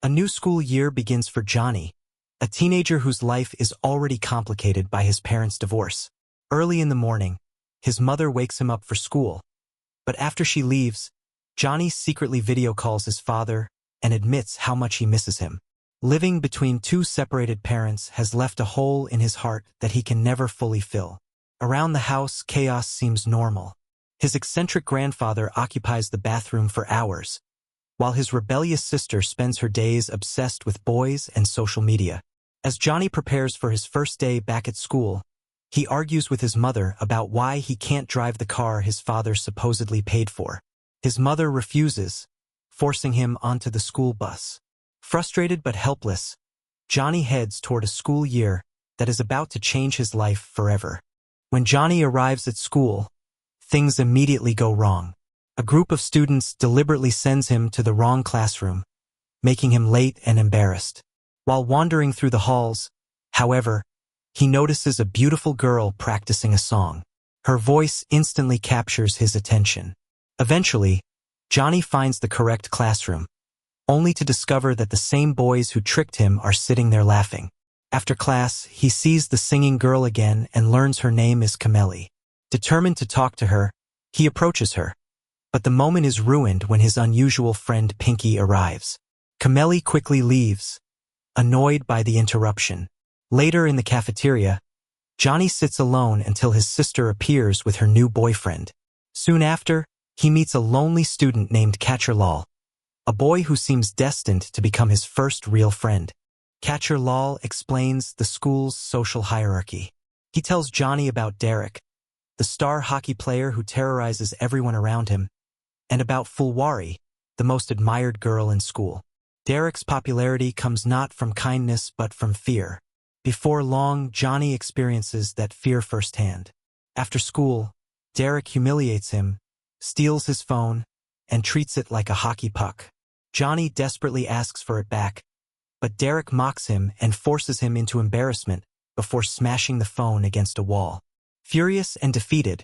A new school year begins for Johnny, a teenager whose life is already complicated by his parents' divorce. Early in the morning, his mother wakes him up for school, but after she leaves, Johnny secretly video calls his father and admits how much he misses him. Living between two separated parents has left a hole in his heart that he can never fully fill. Around the house, chaos seems normal. His eccentric grandfather occupies the bathroom for hours, while his rebellious sister spends her days obsessed with boys and social media. As Johnny prepares for his first day back at school, he argues with his mother about why he can't drive the car his father supposedly paid for. His mother refuses, forcing him onto the school bus. Frustrated but helpless, Johnny heads toward a school year that is about to change his life forever. When Johnny arrives at school, things immediately go wrong. A group of students deliberately sends him to the wrong classroom, making him late and embarrassed. While wandering through the halls, however, he notices a beautiful girl practicing a song. Her voice instantly captures his attention. Eventually, Johnny finds the correct classroom, only to discover that the same boys who tricked him are sitting there laughing. After class, he sees the singing girl again and learns her name is Kameli. Determined to talk to her, he approaches her. But the moment is ruined when his unusual friend Pinky arrives. Kameli quickly leaves, annoyed by the interruption. Later in the cafeteria, Johnny sits alone until his sister appears with her new boyfriend. Soon after, he meets a lonely student named Catcher Lal, a boy who seems destined to become his first real friend. Catcher Lal explains the school's social hierarchy. He tells Johnny about Derek, the star hockey player who terrorizes everyone around him, and about Fulwari, the most admired girl in school. Derek's popularity comes not from kindness but from fear. Before long, Johnny experiences that fear firsthand. After school, Derek humiliates him, steals his phone, and treats it like a hockey puck. Johnny desperately asks for it back, but Derek mocks him and forces him into embarrassment before smashing the phone against a wall. Furious and defeated,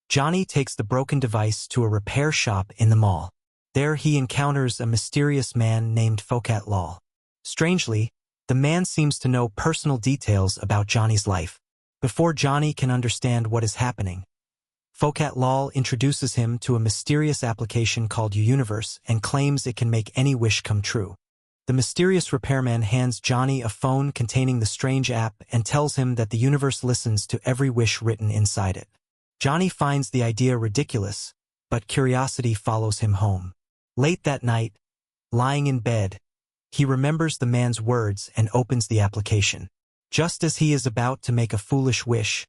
Johnny takes the broken device to a repair shop in the mall. There he encounters a mysterious man named Fokat Lal. Strangely, the man seems to know personal details about Johnny's life. Before Johnny can understand what is happening, Fokat Lal introduces him to a mysterious application called Universe and claims it can make any wish come true. The mysterious repairman hands Johnny a phone containing the strange app and tells him that the universe listens to every wish written inside it. Johnny finds the idea ridiculous, but curiosity follows him home. Late that night, lying in bed, he remembers the man's words and opens the application. Just as he is about to make a foolish wish,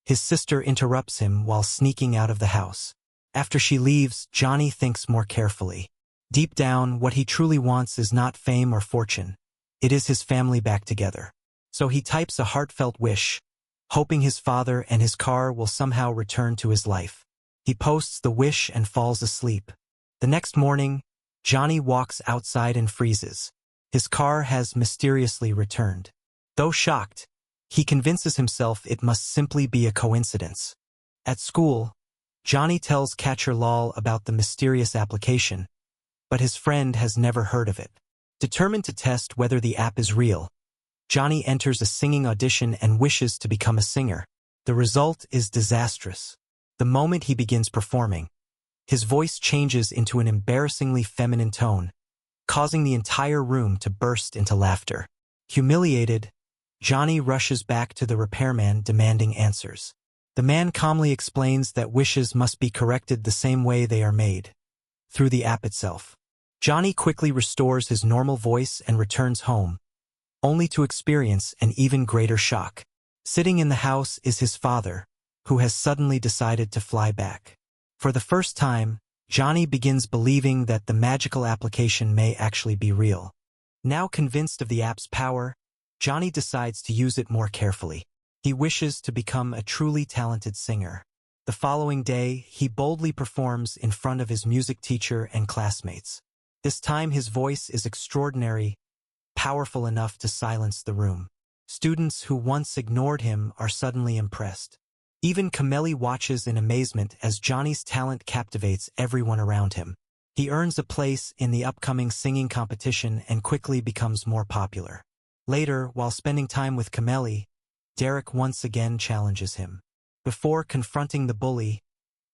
his sister interrupts him while sneaking out of the house. After she leaves, Johnny thinks more carefully. Deep down, what he truly wants is not fame or fortune. It is his family back together. So he types a heartfelt wish, hoping his father and his car will somehow return to his life. He posts the wish and falls asleep. The next morning, Johnny walks outside and freezes. His car has mysteriously returned. Though shocked, he convinces himself it must simply be a coincidence. At school, Johnny tells Catcher Lal about the mysterious application, but his friend has never heard of it. Determined to test whether the app is real, Johnny enters a singing audition and wishes to become a singer. The result is disastrous. The moment he begins performing, his voice changes into an embarrassingly feminine tone, causing the entire room to burst into laughter. Humiliated, Johnny rushes back to the repairman demanding answers. The man calmly explains that wishes must be corrected the same way they are made, through the app itself. Johnny quickly restores his normal voice and returns home, only to experience an even greater shock. Sitting in the house is his father, who has suddenly decided to fly back. For the first time, Johnny begins believing that the magical application may actually be real. Now convinced of the app's power, Johnny decides to use it more carefully. He wishes to become a truly talented singer. The following day, he boldly performs in front of his music teacher and classmates. This time his voice is extraordinary, powerful enough to silence the room. Students who once ignored him are suddenly impressed. Even Kameli watches in amazement as Johnny's talent captivates everyone around him. He earns a place in the upcoming singing competition and quickly becomes more popular. Later, while spending time with Kameli, Derek once again challenges him. Before confronting the bully,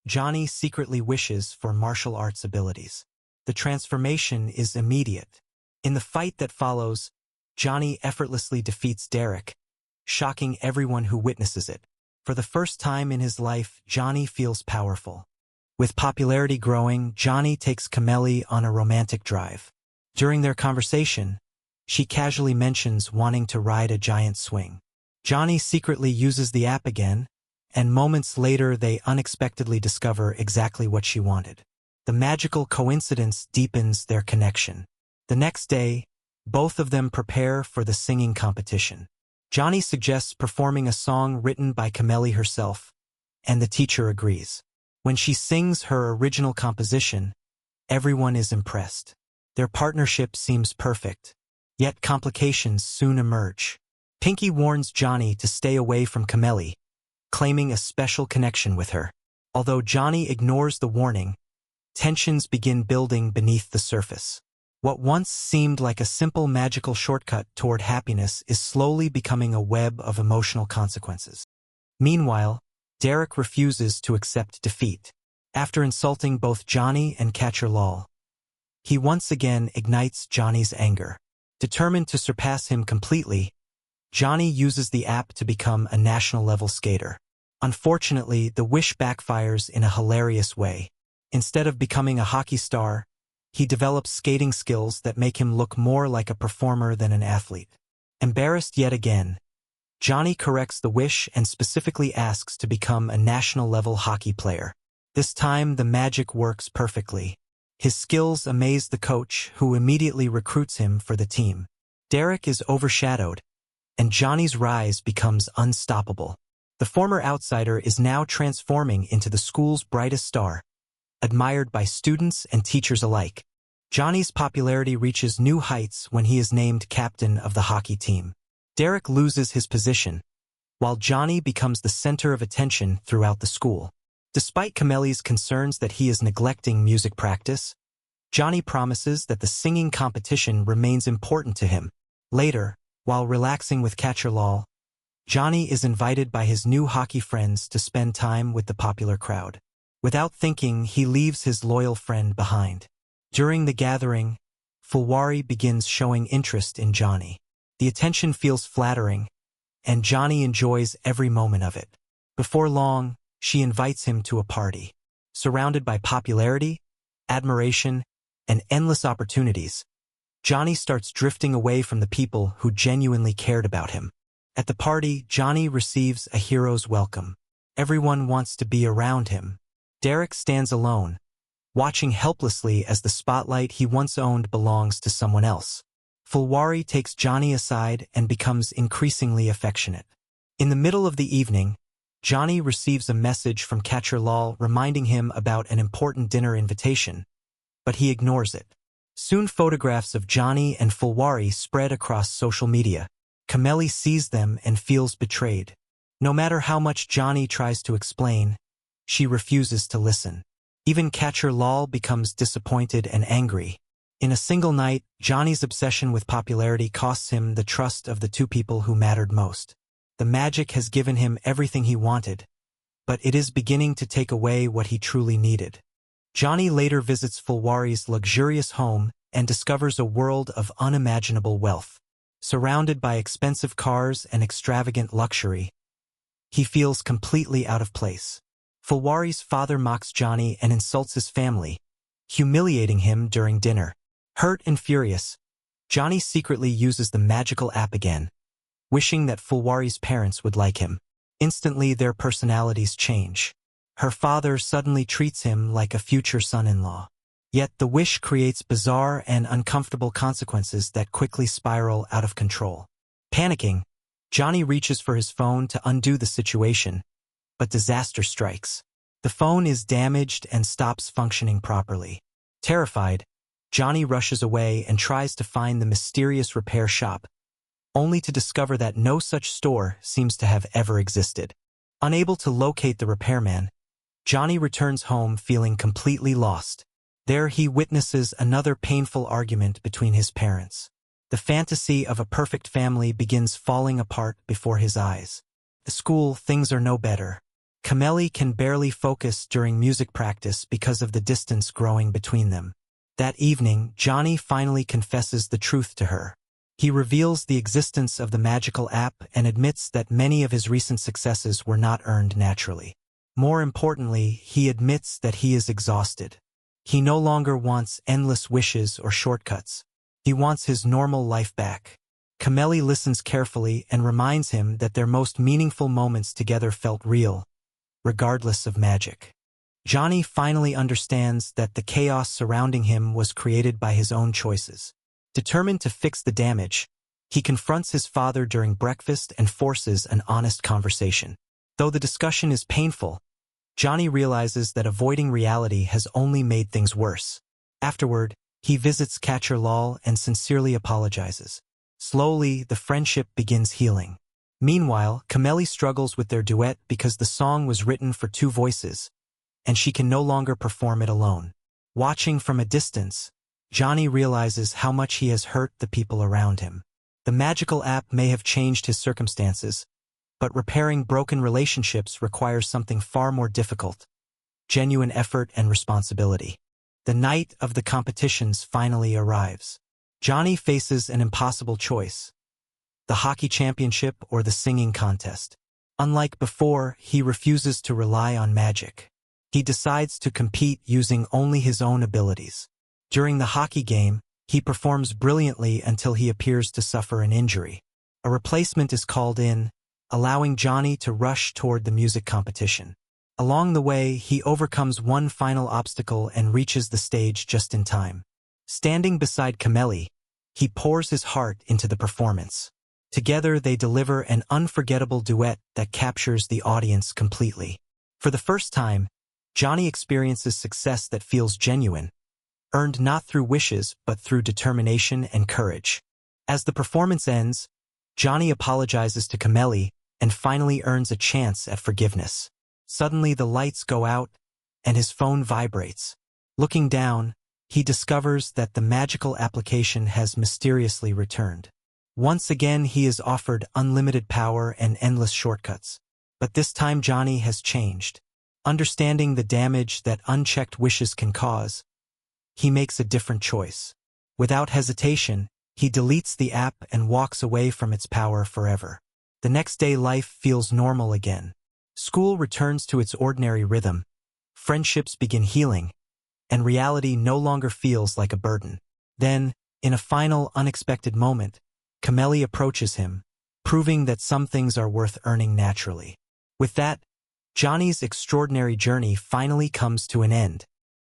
Johnny secretly wishes for martial arts abilities. The transformation is immediate. In the fight that follows, Johnny effortlessly defeats Derek, shocking everyone who witnesses it. For the first time in his life, Johnny feels powerful. With popularity growing, Johnny takes Kameli on a romantic drive. During their conversation, she casually mentions wanting to ride a giant swing. Johnny secretly uses the app again, and moments later they unexpectedly discover exactly what she wanted. The magical coincidence deepens their connection. The next day, both of them prepare for the singing competition. Johnny suggests performing a song written by Kameli herself, and the teacher agrees. When she sings her original composition, everyone is impressed. Their partnership seems perfect, yet complications soon emerge. Pinky warns Johnny to stay away from Kameli, claiming a special connection with her. Although Johnny ignores the warning, tensions begin building beneath the surface. What once seemed like a simple magical shortcut toward happiness is slowly becoming a web of emotional consequences. Meanwhile, Derek refuses to accept defeat. After insulting both Johnny and Catcher Lal, he once again ignites Johnny's anger. Determined to surpass him completely, Johnny uses the app to become a national-level skater. Unfortunately, the wish backfires in a hilarious way. Instead of becoming a hockey star, he develops skating skills that make him look more like a performer than an athlete. Embarrassed yet again, Johnny corrects the wish and specifically asks to become a national-level hockey player. This time, the magic works perfectly. His skills amaze the coach, who immediately recruits him for the team. Derek is overshadowed, and Johnny's rise becomes unstoppable. The former outsider is now transforming into the school's brightest star, admired by students and teachers alike. Johnny's popularity reaches new heights when he is named captain of the hockey team. Derek loses his position, while Johnny becomes the center of attention throughout the school. Despite Kameli's concerns that he is neglecting music practice, Johnny promises that the singing competition remains important to him. Later, while relaxing with Catcher Lal, Johnny is invited by his new hockey friends to spend time with the popular crowd. Without thinking, he leaves his loyal friend behind. During the gathering, Fulwari begins showing interest in Johnny. The attention feels flattering, and Johnny enjoys every moment of it. Before long, she invites him to a party. Surrounded by popularity, admiration, and endless opportunities, Johnny starts drifting away from the people who genuinely cared about him. At the party, Johnny receives a hero's welcome. Everyone wants to be around him. Derek stands alone, watching helplessly as the spotlight he once owned belongs to someone else. Fulwari takes Johnny aside and becomes increasingly affectionate. In the middle of the evening, Johnny receives a message from Catcher Lal reminding him about an important dinner invitation, but he ignores it. Soon photographs of Johnny and Fulwari spread across social media. Kameli sees them and feels betrayed. No matter how much Johnny tries to explain, she refuses to listen. Even Catcher Lal becomes disappointed and angry. In a single night, Johnny's obsession with popularity costs him the trust of the two people who mattered most. The magic has given him everything he wanted, but it is beginning to take away what he truly needed. Johnny later visits Fulwari's luxurious home and discovers a world of unimaginable wealth. Surrounded by expensive cars and extravagant luxury, he feels completely out of place. Fulwari's father mocks Johnny and insults his family, humiliating him during dinner. Hurt and furious, Johnny secretly uses the magical app again, wishing that Fulwari's parents would like him. Instantly, their personalities change. Her father suddenly treats him like a future son-in-law. Yet the wish creates bizarre and uncomfortable consequences that quickly spiral out of control. Panicking, Johnny reaches for his phone to undo the situation, but disaster strikes. The phone is damaged and stops functioning properly. Terrified, Johnny rushes away and tries to find the mysterious repair shop, only to discover that no such store seems to have ever existed. Unable to locate the repairman, Johnny returns home feeling completely lost. There he witnesses another painful argument between his parents. The fantasy of a perfect family begins falling apart before his eyes. At school, things are no better. Camille can barely focus during music practice because of the distance growing between them. That evening, Johnny finally confesses the truth to her. He reveals the existence of the magical app and admits that many of his recent successes were not earned naturally. More importantly, he admits that he is exhausted. He no longer wants endless wishes or shortcuts. He wants his normal life back. Camille listens carefully and reminds him that their most meaningful moments together felt real, regardless of magic. Johnny finally understands that the chaos surrounding him was created by his own choices. Determined to fix the damage, he confronts his father during breakfast and forces an honest conversation. Though the discussion is painful, Johnny realizes that avoiding reality has only made things worse. Afterward, he visits Catcher Lal and sincerely apologizes. Slowly, the friendship begins healing. Meanwhile, Camille struggles with their duet because the song was written for two voices, and she can no longer perform it alone. Watching from a distance, Johnny realizes how much he has hurt the people around him. The magical app may have changed his circumstances, but repairing broken relationships requires something far more difficult: genuine effort and responsibility. The night of the competitions finally arrives. Johnny faces an impossible choice: the hockey championship or the singing contest. Unlike before, he refuses to rely on magic. He decides to compete using only his own abilities. During the hockey game, he performs brilliantly until he appears to suffer an injury. A replacement is called in, allowing Johnny to rush toward the music competition. Along the way, he overcomes one final obstacle and reaches the stage just in time. Standing beside Camille, he pours his heart into the performance. Together, they deliver an unforgettable duet that captures the audience completely. For the first time, Johnny experiences success that feels genuine, earned not through wishes but through determination and courage. As the performance ends, Johnny apologizes to Camille and finally earns a chance at forgiveness. Suddenly the lights go out and his phone vibrates. Looking down, he discovers that the magical application has mysteriously returned. Once again he is offered unlimited power and endless shortcuts. But this time Johnny has changed. Understanding the damage that unchecked wishes can cause, he makes a different choice. Without hesitation, he deletes the app and walks away from its power forever. The next day life feels normal again. School returns to its ordinary rhythm, friendships begin healing, and reality no longer feels like a burden. Then, in a final unexpected moment, Camille approaches him, proving that some things are worth earning naturally. With that, Johnny's extraordinary journey finally comes to an end.